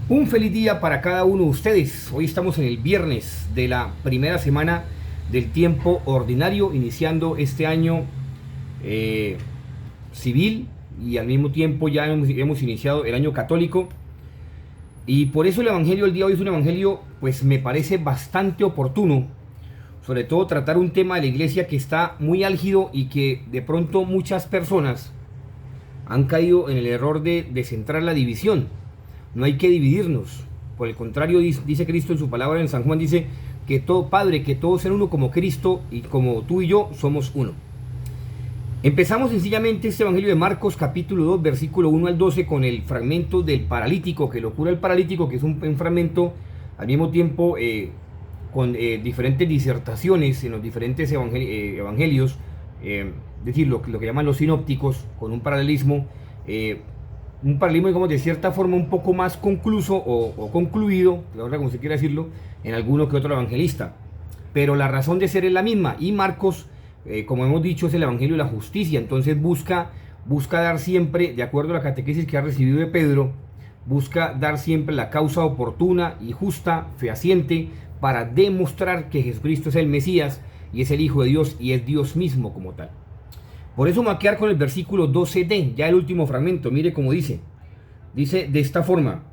Un feliz día para cada uno de ustedes. Hoy estamos en el viernes de la primera semana del tiempo ordinario, iniciando este año eh, civil y al mismo tiempo ya hemos iniciado el año católico. Y por eso el evangelio del día de hoy es un evangelio, pues me parece bastante oportuno, sobre todo tratar un tema de la iglesia que está muy álgido y que de pronto muchas personas han caído en el error de centrar la división. No hay que dividirnos. Por el contrario, dice Cristo en su palabra en San Juan, dice que todo Padre, que todos sean uno como Cristo y como tú y yo somos uno. Empezamos sencillamente este Evangelio de Marcos capítulo 2, versículo 1 al 12 con el fragmento del paralítico, que lo cura el paralítico, que es un fragmento al mismo tiempo con diferentes disertaciones en los diferentes evangelios, es decir, lo que llaman los sinópticos, con un paralelismo, digamos, de cierta forma un poco más concluso o concluido, como se quiera decirlo, en alguno que otro evangelista. Pero la razón de ser es la misma, y Marcos, como hemos dicho, es el evangelio de la justicia. Entonces busca dar siempre, de acuerdo a la catequesis que ha recibido de Pedro, busca dar siempre la causa oportuna y justa, fehaciente, para demostrar que Jesucristo es el Mesías y es el Hijo de Dios y es Dios mismo como tal. Por eso me voy a quedar con el versículo 12d, ya el último fragmento. Mire cómo dice. Dice de esta forma: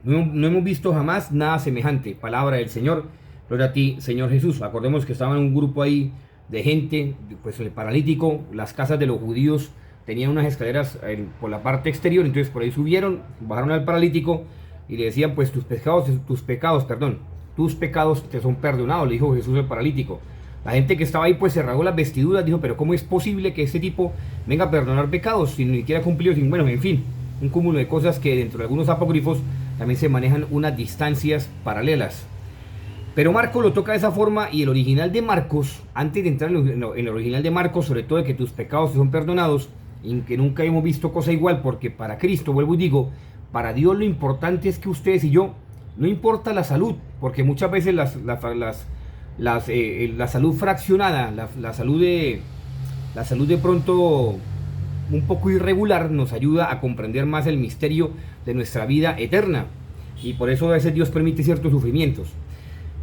no hemos visto jamás nada semejante. Palabra del Señor. Gloria a ti, Señor Jesús. Acordemos que estaban un grupo ahí de gente, pues el paralítico, las casas de los judíos tenían unas escaleras por la parte exterior, entonces por ahí subieron, bajaron al paralítico y le decían, pues tus pecados te son perdonados, le dijo Jesús al paralítico. La gente que estaba ahí pues se rasgó las vestiduras, dijo, pero ¿cómo es posible que este tipo venga a perdonar pecados si ni siquiera cumplió? Bueno, en fin, un cúmulo de cosas que dentro de algunos apócrifos también se manejan unas distancias paralelas. Pero Marcos lo toca de esa forma, y el original de Marcos, antes de entrar en el original de Marcos, sobre todo de que tus pecados te son perdonados, y que nunca hemos visto cosa igual, porque para Cristo, vuelvo y digo, para Dios lo importante es que ustedes y yo, no importa la salud, porque muchas veces la salud fraccionada, la salud de pronto un poco irregular, nos ayuda a comprender más el misterio de nuestra vida eterna, y por eso a veces Dios permite ciertos sufrimientos.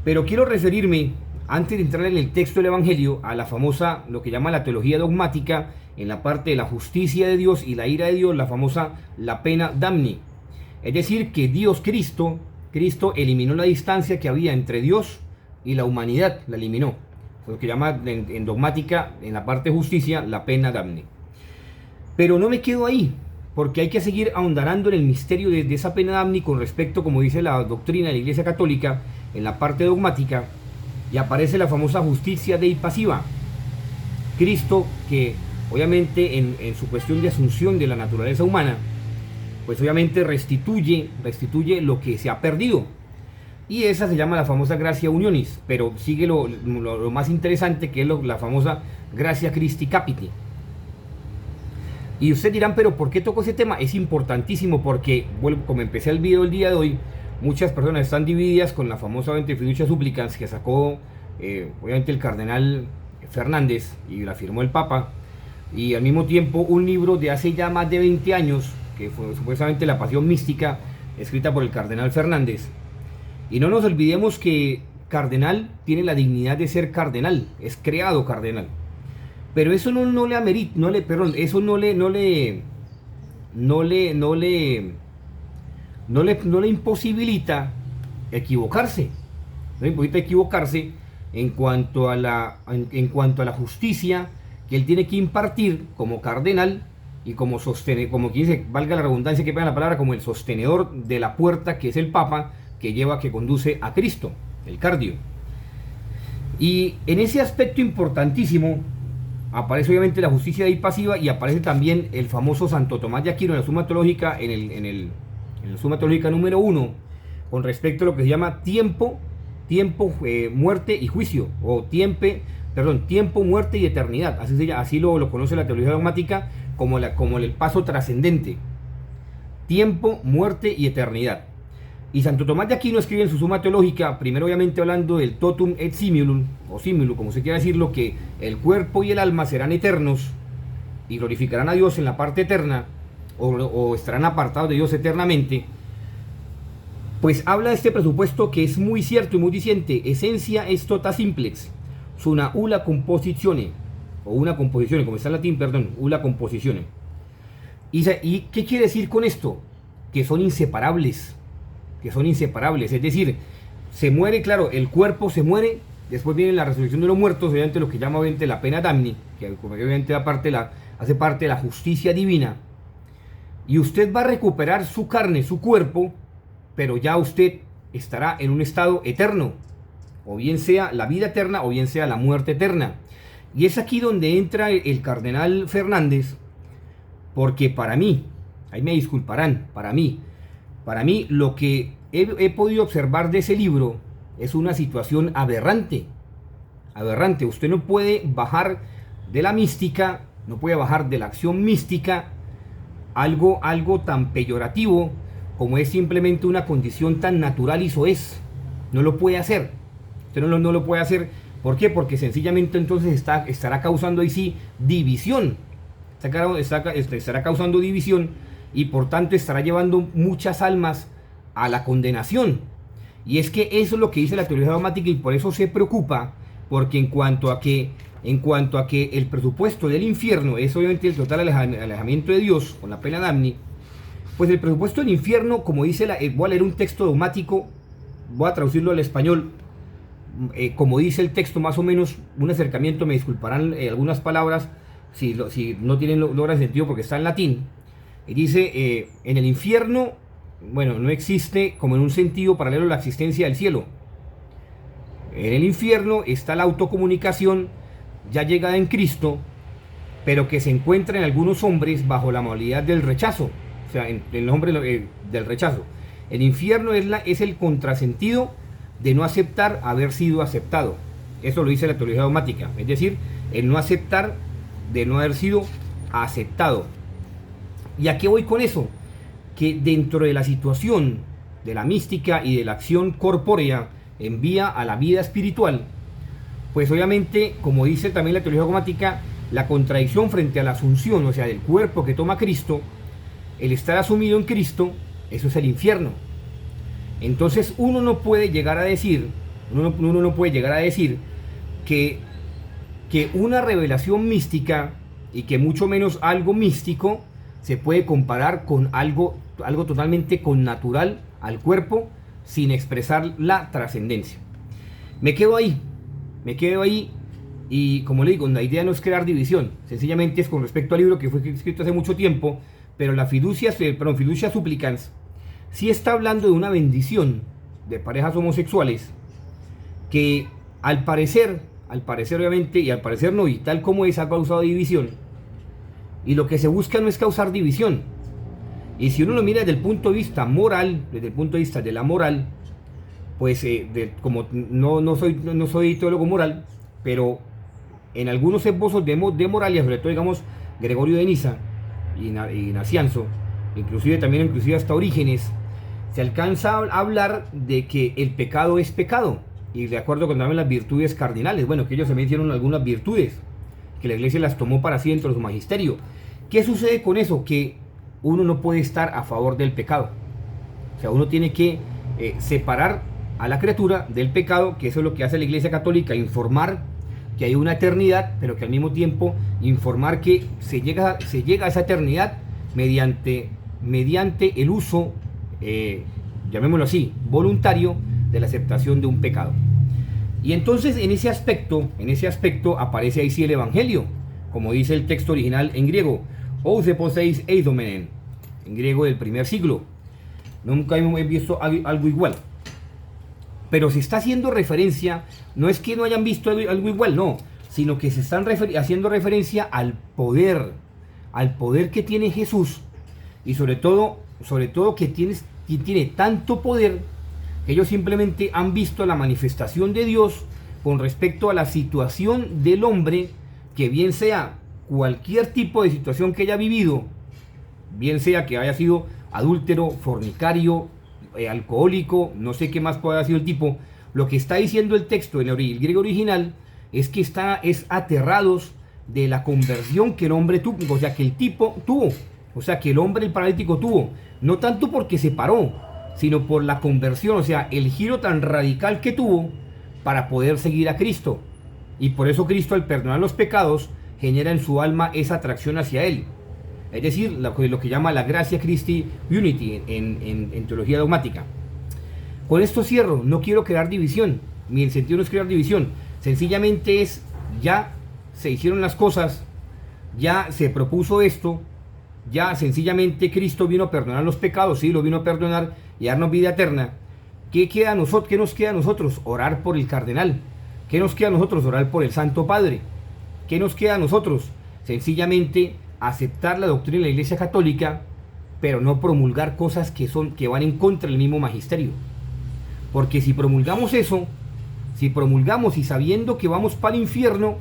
Pero quiero referirme, antes de entrar en el texto del Evangelio, a la famosa, lo que llama la teología dogmática, en la parte de la justicia de Dios y la ira de Dios, la famosa la pena damni. Es decir, que Cristo eliminó la distancia que había entre Dios y la humanidad, la eliminó. Lo que llama en dogmática, en la parte de justicia, la pena damni. Pero no me quedo ahí, porque hay que seguir ahondando en el misterio de esa pena damni con respecto, como dice la doctrina de la Iglesia Católica, en la parte dogmática, y aparece la famosa justicia dei pasiva. Cristo, que obviamente en su cuestión de asunción de la naturaleza humana, pues obviamente restituye lo que se ha perdido. Y esa se llama la famosa gracia unionis, pero sigue lo más interesante, que es la famosa gracia Christi capiti. Y ustedes dirán, pero ¿por qué toco ese tema? Es importantísimo porque, bueno, como empecé el video el día de hoy, muchas personas están divididas con la famosa Vente Fiducia Supplicans que sacó obviamente el cardenal Fernández y la firmó el Papa, y al mismo tiempo un libro de hace ya más de 20 años que fue supuestamente La Pasión Mística, escrita por el cardenal Fernández. Y no nos olvidemos que cardenal tiene la dignidad de ser cardenal, es creado cardenal, pero eso no le amerita, eso no le imposibilita equivocarse. No le imposibilita equivocarse en cuanto a la justicia que él tiene que impartir como cardenal y como como quien dice, valga la redundancia que pega la palabra, como el sostenedor de la puerta que es el Papa, que conduce a Cristo, el cardio. Y en ese aspecto importantísimo aparece obviamente la justicia dei pasiva, y aparece también el famoso Santo Tomás de Aquino en la Suma Teológica, en la Suma Teológica número 1, con respecto a lo que se llama tiempo, muerte y juicio, o tiempo, muerte y eternidad. Así lo conoce la teología dogmática como el paso trascendente. Tiempo, muerte y eternidad. Y Santo Tomás de Aquino escribe en su Suma Teológica, primero obviamente hablando del totum et simulum, o simulum, como se quiera decirlo, que el cuerpo y el alma serán eternos y glorificarán a Dios en la parte eterna, o estarán apartados de Dios eternamente. Pues habla de este presupuesto que es muy cierto y muy diciente. Esencia est tota simplex, una ula composizione, o una composición, como está en latín, perdón, ula composizione. ¿Y qué quiere decir con esto? Que son inseparables, es decir, se muere, claro, el cuerpo se muere, después viene la resurrección de los muertos, obviamente lo que llama obviamente la pena damni, que obviamente hace parte de la justicia divina, y usted va a recuperar su carne, su cuerpo, pero ya usted estará en un estado eterno, o bien sea la vida eterna o bien sea la muerte eterna. Y es aquí donde entra el cardenal Fernández, porque para mí, ahí me disculparán, para mí lo que he podido observar de ese libro es una situación aberrante. Usted no puede bajar de la mística, no puede bajar de la acción mística algo tan peyorativo como es simplemente una condición tan natural y soez. No lo puede hacer. Usted no lo puede hacer. ¿Por qué? Porque sencillamente entonces estará causando ahí sí división. Estará causando división y por tanto estará llevando muchas almas a la condenación. Y es que eso es lo que dice la teología dogmática y por eso se preocupa, porque en cuanto a que el presupuesto del infierno es obviamente el total alejamiento de Dios con la pena damni, pues el presupuesto del infierno, como dice voy a leer un texto dogmático, voy a traducirlo al español, como dice el texto, más o menos un acercamiento, me disculparán algunas palabras si no tienen logran sentido porque está en latín. Y dice, en el infierno, bueno, no existe como en un sentido paralelo la existencia del cielo. En el infierno está la autocomunicación ya llegada en Cristo, pero que se encuentra en algunos hombres bajo la modalidad del rechazo, o sea, en el nombre del rechazo. El infierno es el contrasentido de no aceptar haber sido aceptado. Eso lo dice la teología dogmática, es decir, el no aceptar de no haber sido aceptado. ¿Y a qué voy con eso? Que dentro de la situación de la mística y de la acción corpórea en vía a la vida espiritual, pues obviamente, como dice también la teología dogmática, la contradicción frente a la asunción, o sea, del cuerpo que toma Cristo, el estar asumido en Cristo, eso es el infierno. Entonces uno no puede llegar a decir que una revelación mística y que mucho menos algo místico se puede comparar con algo totalmente connatural al cuerpo sin expresar la trascendencia. Me quedo ahí y como le digo, la idea no es crear división, sencillamente es con respecto al libro que fue escrito hace mucho tiempo, pero la fiducia supplicans sí está hablando de una bendición de parejas homosexuales que al parecer obviamente, y al parecer no, y tal como es, ha causado división, y lo que se busca no es causar división. Y si uno lo mira desde el punto de vista moral, desde el punto de vista de la moral, pues como no soy teólogo moral, pero en algunos esbozos de moral, y sobre todo digamos Gregorio de Niza y Nacianzo, inclusive hasta Orígenes, se alcanza a hablar de que el pecado es pecado, y de acuerdo con también las virtudes cardinales, bueno, que ellos también hicieron algunas virtudes, que la iglesia las tomó para sí dentro de su magisterio. ¿Qué sucede con eso? Que uno no puede estar a favor del pecado, o sea, uno tiene que separar a la criatura del pecado, que eso es lo que hace la iglesia católica, informar que hay una eternidad, pero que al mismo tiempo informar que se llega a esa eternidad mediante el uso, llamémoslo así, voluntario de la aceptación de un pecado. Y entonces en ese aspecto aparece ahí sí el evangelio, como dice el texto original en griego, Ous poseis eidomenen, en griego del primer siglo. Nunca hemos visto algo igual. Pero se está haciendo referencia, no es que no hayan visto algo igual, no, sino que se están haciendo referencia al poder que tiene Jesús, y sobre todo que tiene tanto poder que ellos simplemente han visto la manifestación de Dios con respecto a la situación del hombre, que bien sea cualquier tipo de situación que haya vivido, bien sea que haya sido adúltero, fornicario, alcohólico, no sé qué más puede haber sido el tipo. Lo que está diciendo el texto en el griego original es que es aterrados de la conversión que el hombre tuvo, o sea, que el tipo tuvo, o sea, que el hombre, el paralítico tuvo, no tanto porque se paró, sino por la conversión, o sea, el giro tan radical que tuvo para poder seguir a Cristo. Y por eso Cristo, al perdonar los pecados, genera en su alma esa atracción hacia Él. Es decir, lo que llama la gracia Christi Unity en teología dogmática. Con esto cierro, no quiero crear división, mi sentido no es crear división, sencillamente es, ya se hicieron las cosas, ya se propuso esto, ya sencillamente Cristo vino a perdonar los pecados, sí, lo vino a perdonar y darnos vida eterna. ¿Qué nos queda a nosotros? Orar por el cardenal. ¿Qué nos queda a nosotros? Orar por el Santo Padre. ¿Qué nos queda a nosotros? Sencillamente aceptar la doctrina de la Iglesia Católica, pero no promulgar cosas que van en contra del mismo magisterio. Porque si promulgamos eso, si promulgamos y sabiendo que vamos para el infierno,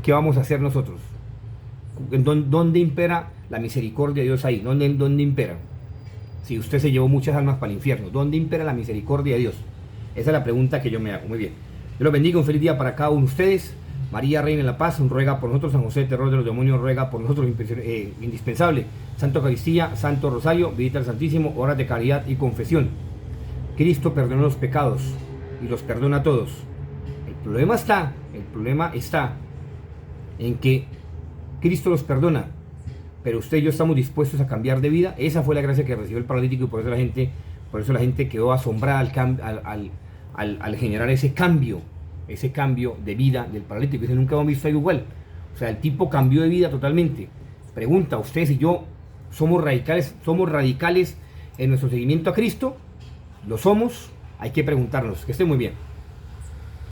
¿qué vamos a hacer nosotros? ¿Dónde impera la misericordia de Dios ahí? ¿Dónde impera? Si usted se llevó muchas almas para el infierno, ¿dónde impera la misericordia de Dios? Esa es la pregunta que yo me hago. Muy bien. Dios los bendiga, un feliz día para cada uno de ustedes. María, Reina de la Paz, ruega por nosotros. San José, terror de los demonios, ruega por nosotros. Indispensable. Santo Eucaristía, Santo Rosario, Visita al Santísimo, horas de caridad y confesión. Cristo perdonó los pecados y los perdona a todos. El problema está en que Cristo los perdona, pero usted y yo estamos dispuestos a cambiar de vida. Esa fue la gracia que recibió el paralítico y por eso la gente quedó asombrada al generar ese cambio de vida del paralítico. Dice, nunca hemos visto algo igual. O sea, el tipo cambió de vida totalmente. Pregunta, ¿ustedes y yo somos radicales en nuestro seguimiento a Cristo? ¿Lo somos? Hay que preguntarnos. Que esté muy bien.